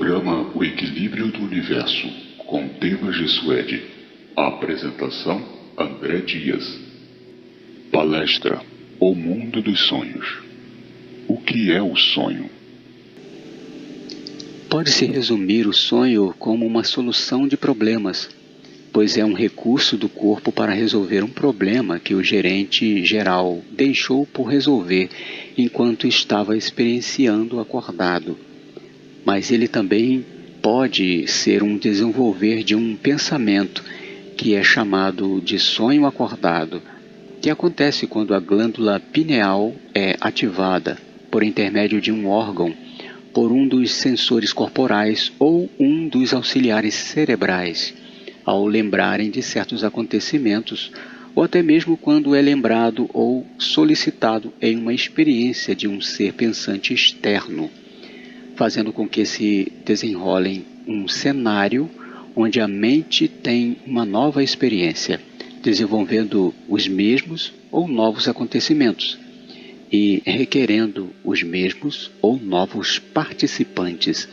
Programa O Equilíbrio do Universo, com Deva Gesuede. Apresentação: André Dias. Palestra: O Mundo dos Sonhos. O que é o sonho? Pode-se resumir o sonho como uma solução de problemas, pois é um recurso do corpo para resolver um problema que o gerente geral deixou por resolver enquanto estava experienciando acordado. Mas ele também pode ser um desenvolver de um pensamento que é chamado de sonho acordado, que acontece quando a glândula pineal é ativada por intermédio de um órgão, por um dos sensores corporais ou um dos auxiliares cerebrais, ao lembrarem de certos acontecimentos, ou até mesmo quando é lembrado ou solicitado em uma experiência de um ser pensante externo, fazendo com que se desenrolem um cenário onde a mente tem uma nova experiência, desenvolvendo os mesmos ou novos acontecimentos e requerendo os mesmos ou novos participantes.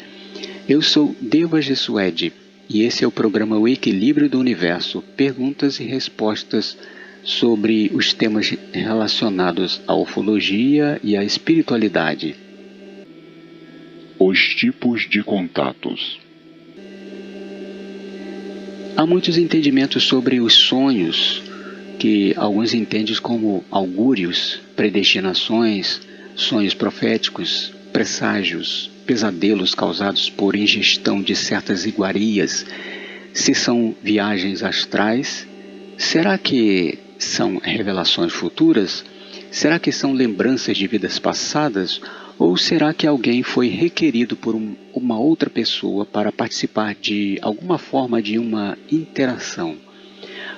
Eu sou Deva Gesuede e esse é o programa O Equilíbrio do Universo, perguntas e respostas sobre os temas relacionados à ufologia e à espiritualidade. Os tipos de contatos. Há muitos entendimentos sobre os sonhos, que alguns entendem como augúrios, predestinações, sonhos proféticos, presságios, pesadelos causados por ingestão de certas iguarias. Se são viagens astrais, será que são revelações futuras? Será que são lembranças de vidas passadas? Ou será que alguém foi requerido por uma outra pessoa para participar de alguma forma de uma interação?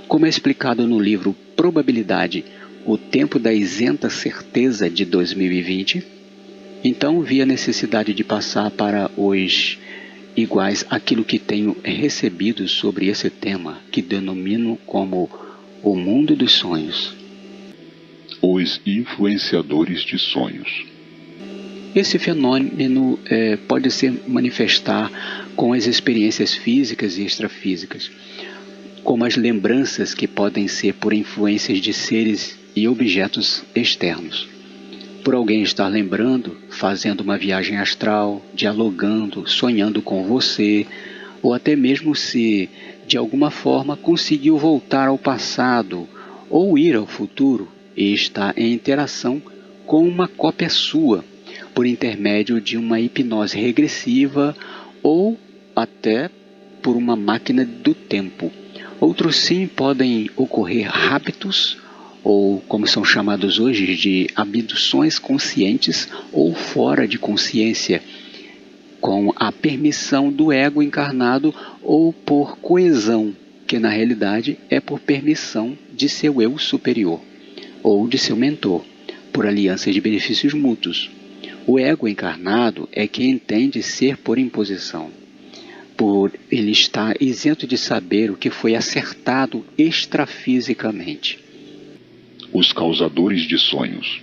Como é explicado no livro Probabilidade, o tempo da isenta certeza de 2020, então vi a necessidade de passar para os iguais aquilo que tenho recebido sobre esse tema, que denomino como o mundo dos sonhos. Os influenciadores de sonhos. Esse fenômeno pode se manifestar com as experiências físicas e extrafísicas, como as lembranças que podem ser por influências de seres e objetos externos. Por alguém estar lembrando, fazendo uma viagem astral, dialogando, sonhando com você, ou até mesmo se, de alguma forma, conseguiu voltar ao passado ou ir ao futuro e está em interação com uma cópia sua, por intermédio de uma hipnose regressiva ou até por uma máquina do tempo. Outros sim podem ocorrer raptos, ou como são chamados hoje de abduções conscientes ou fora de consciência, com a permissão do ego encarnado ou por coesão, que na realidade é por permissão de seu eu superior ou de seu mentor, por alianças de benefícios mútuos. O ego encarnado é quem entende ser por imposição, por ele estar isento de saber o que foi acertado extrafisicamente. Os causadores de sonhos.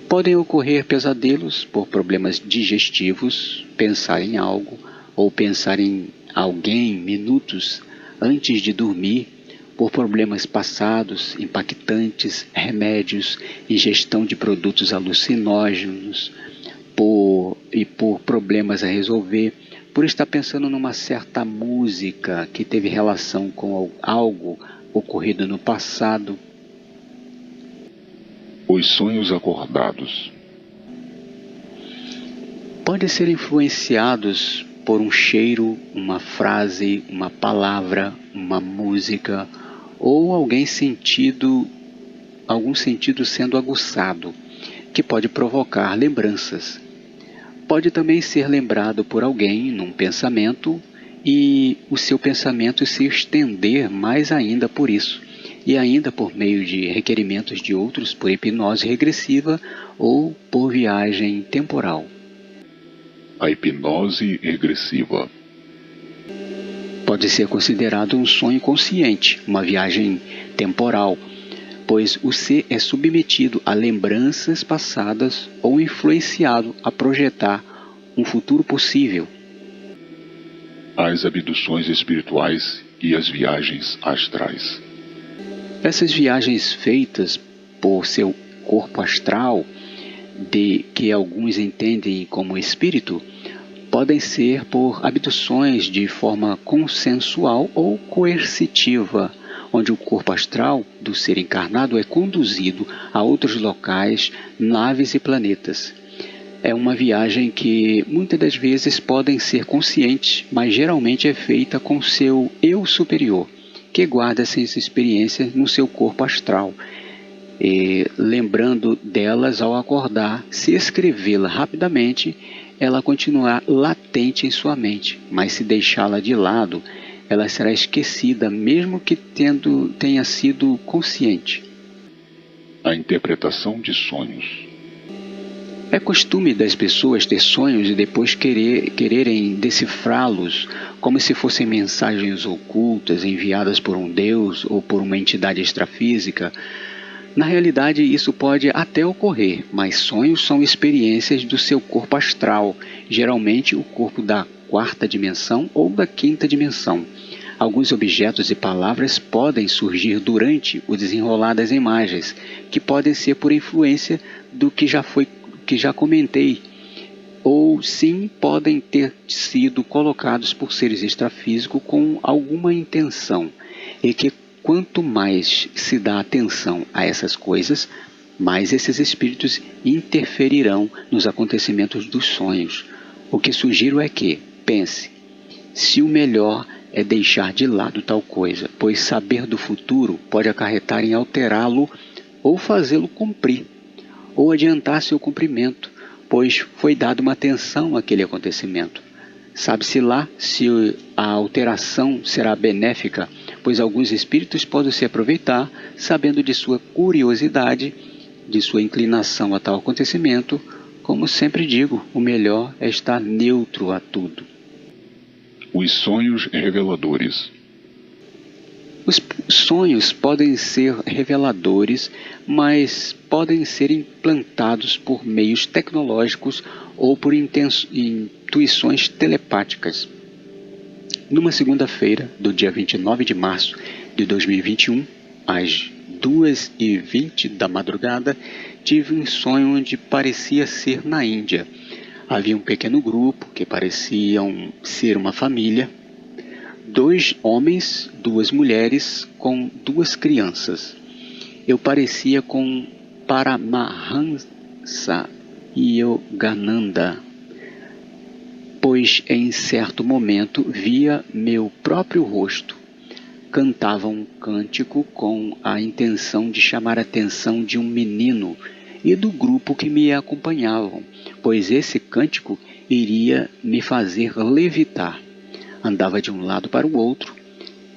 Podem ocorrer pesadelos por problemas digestivos, pensar em algo ou pensar em alguém minutos antes de dormir, por problemas passados, impactantes, remédios, ingestão de produtos alucinógenos, por problemas a resolver, por estar pensando numa certa música que teve relação com algo ocorrido no passado. Os sonhos acordados. Podem ser influenciados por um cheiro, uma frase, uma palavra, uma música, ou algum sentido sendo aguçado, que pode provocar lembranças. Pode também ser lembrado por alguém num pensamento e o seu pensamento se estender mais ainda por isso, e ainda por meio de requerimentos de outros por hipnose regressiva ou por viagem temporal. A hipnose regressiva. Pode ser considerado um sonho consciente, uma viagem temporal, pois o ser é submetido a lembranças passadas ou influenciado a projetar um futuro possível, as abduções espirituais e as viagens astrais. Essas viagens feitas por seu corpo astral, que alguns entendem como espírito, podem ser por abduções de forma consensual ou coercitiva, onde o corpo astral do ser encarnado é conduzido a outros locais, naves e planetas. É uma viagem que muitas das vezes podem ser conscientes, mas geralmente é feita com seu eu superior, que guarda essas experiências no seu corpo astral. E, lembrando delas ao acordar, se escrevê-la rapidamente, ela continuará latente em sua mente, mas se deixá-la de lado, ela será esquecida mesmo que tenha sido consciente. A interpretação de sonhos. É costume das pessoas ter sonhos e depois quererem decifrá-los como se fossem mensagens ocultas enviadas por um deus ou por uma entidade extrafísica. Na realidade, isso pode até ocorrer, mas sonhos são experiências do seu corpo astral, geralmente o corpo da quarta dimensão ou da quinta dimensão. Alguns objetos e palavras podem surgir durante o desenrolar das imagens, que podem ser por influência do que já comentei, ou sim podem ter sido colocados por seres extrafísicos com alguma intenção, e que quanto mais se dá atenção a essas coisas, mais esses espíritos interferirão nos acontecimentos dos sonhos. O que sugiro é que, pense, se o melhor é deixar de lado tal coisa, pois saber do futuro pode acarretar em alterá-lo ou fazê-lo cumprir, ou adiantar seu cumprimento, pois foi dada uma atenção àquele acontecimento. Sabe-se lá se a alteração será benéfica, pois alguns espíritos podem se aproveitar, sabendo de sua curiosidade, de sua inclinação a tal acontecimento. Como sempre digo, o melhor é estar neutro a tudo. Os sonhos reveladores. Os sonhos podem ser reveladores, mas podem ser implantados por meios tecnológicos ou por intuições telepáticas. Numa segunda-feira, do dia 29 de março de 2021, às 2h20 da madrugada, tive um sonho onde parecia ser na Índia. Havia um pequeno grupo que pareciam ser uma família, 2 homens, 2 mulheres com 2 crianças. Eu parecia com Paramahansa Yogananda, pois em certo momento via meu próprio rosto. Cantava um cântico com a intenção de chamar a atenção de um menino e do grupo que me acompanhavam, pois esse cântico iria me fazer levitar. Andava de um lado para o outro,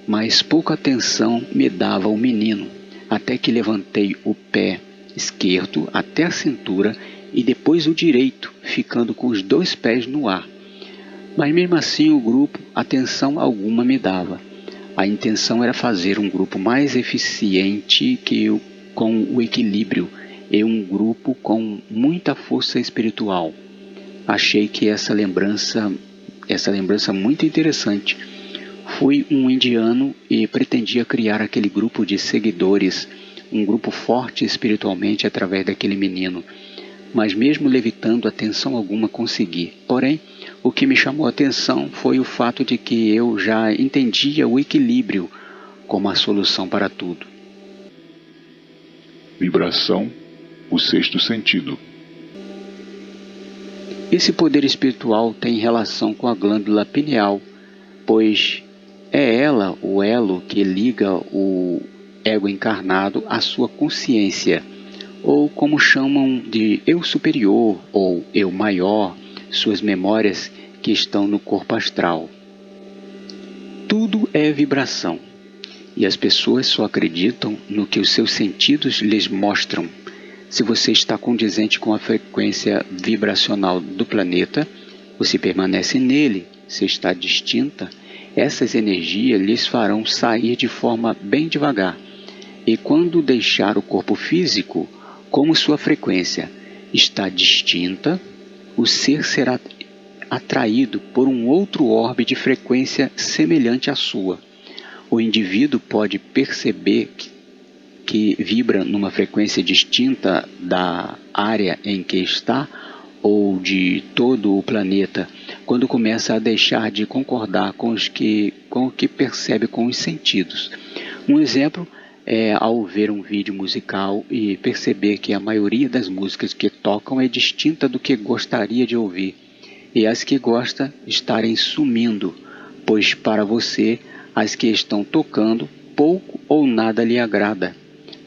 mas pouca atenção me dava o menino, até que levantei o pé esquerdo até a cintura e depois o direito, ficando com os 2 pés no ar. Mas mesmo assim o grupo atenção alguma me dava. A intenção era fazer um grupo mais eficiente com o equilíbrio e um grupo com muita força espiritual. Achei que essa lembrança muito interessante. Fui um indiano e pretendia criar aquele grupo de seguidores, um grupo forte espiritualmente através daquele menino. Mas mesmo levitando, atenção alguma consegui. Porém, o que me chamou a atenção foi o fato de que eu já entendia o equilíbrio como a solução para tudo. Vibração, o 6º sentido. Esse poder espiritual tem relação com a glândula pineal, pois é ela o elo que liga o ego encarnado à sua consciência, ou como chamam de eu superior ou eu maior, suas memórias que estão no corpo astral. Tudo é vibração, e as pessoas só acreditam no que os seus sentidos lhes mostram. Se você está condizente com a frequência vibracional do planeta, você permanece nele. Se está distinta, essas energias lhes farão sair de forma bem devagar. E quando deixar o corpo físico, como sua frequência está distinta, o ser será atraído por um outro orbe de frequência semelhante à sua. O indivíduo pode perceber que vibra numa frequência distinta da área em que está ou de todo o planeta, quando começa a deixar de concordar com o que percebe com os sentidos. Um exemplo é ao ver um vídeo musical e perceber que a maioria das músicas que tocam é distinta do que gostaria de ouvir, e as que gosta estarem sumindo, pois para você as que estão tocando pouco ou nada lhe agrada,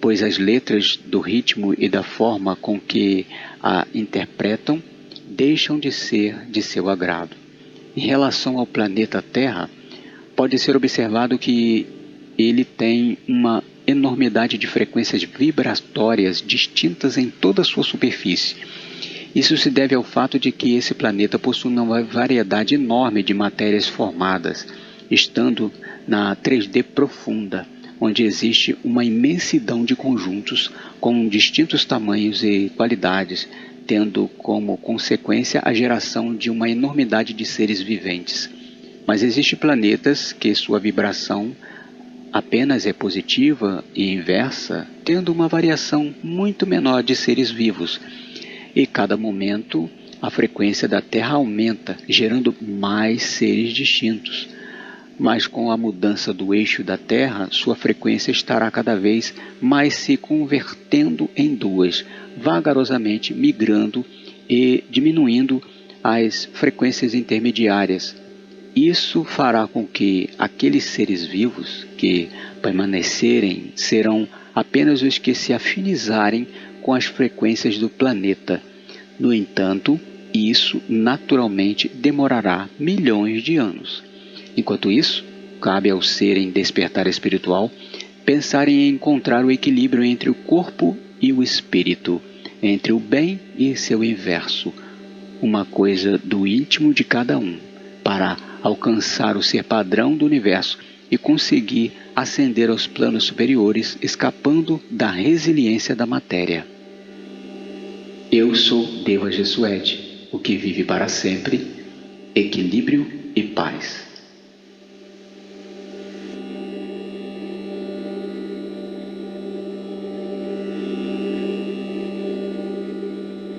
pois as letras do ritmo e da forma com que a interpretam deixam de ser de seu agrado. Em relação ao planeta Terra, pode ser observado que ele tem uma enormidade de frequências vibratórias distintas em toda a sua superfície. Isso se deve ao fato de que esse planeta possui uma variedade enorme de matérias formadas, estando na 3D profunda, onde existe uma imensidão de conjuntos com distintos tamanhos e qualidades, tendo como consequência a geração de uma enormidade de seres viventes. Mas existem planetas que sua vibração apenas é positiva e inversa, tendo uma variação muito menor de seres vivos. E cada momento a frequência da Terra aumenta, gerando mais seres distintos. Mas com a mudança do eixo da Terra, sua frequência estará cada vez mais se convertendo em duas, vagarosamente migrando e diminuindo as frequências intermediárias. Isso fará com que aqueles seres vivos que permanecerem serão apenas os que se afinizarem com as frequências do planeta. No entanto, isso naturalmente demorará milhões de anos. Enquanto isso, cabe ao ser em despertar espiritual pensar em encontrar o equilíbrio entre o corpo e o espírito, entre o bem e seu inverso, uma coisa do íntimo de cada um, para alcançar o ser padrão do universo e conseguir ascender aos planos superiores, escapando da resiliência da matéria. Eu sou Deva Jesuete, o que vive para sempre, equilíbrio e paz.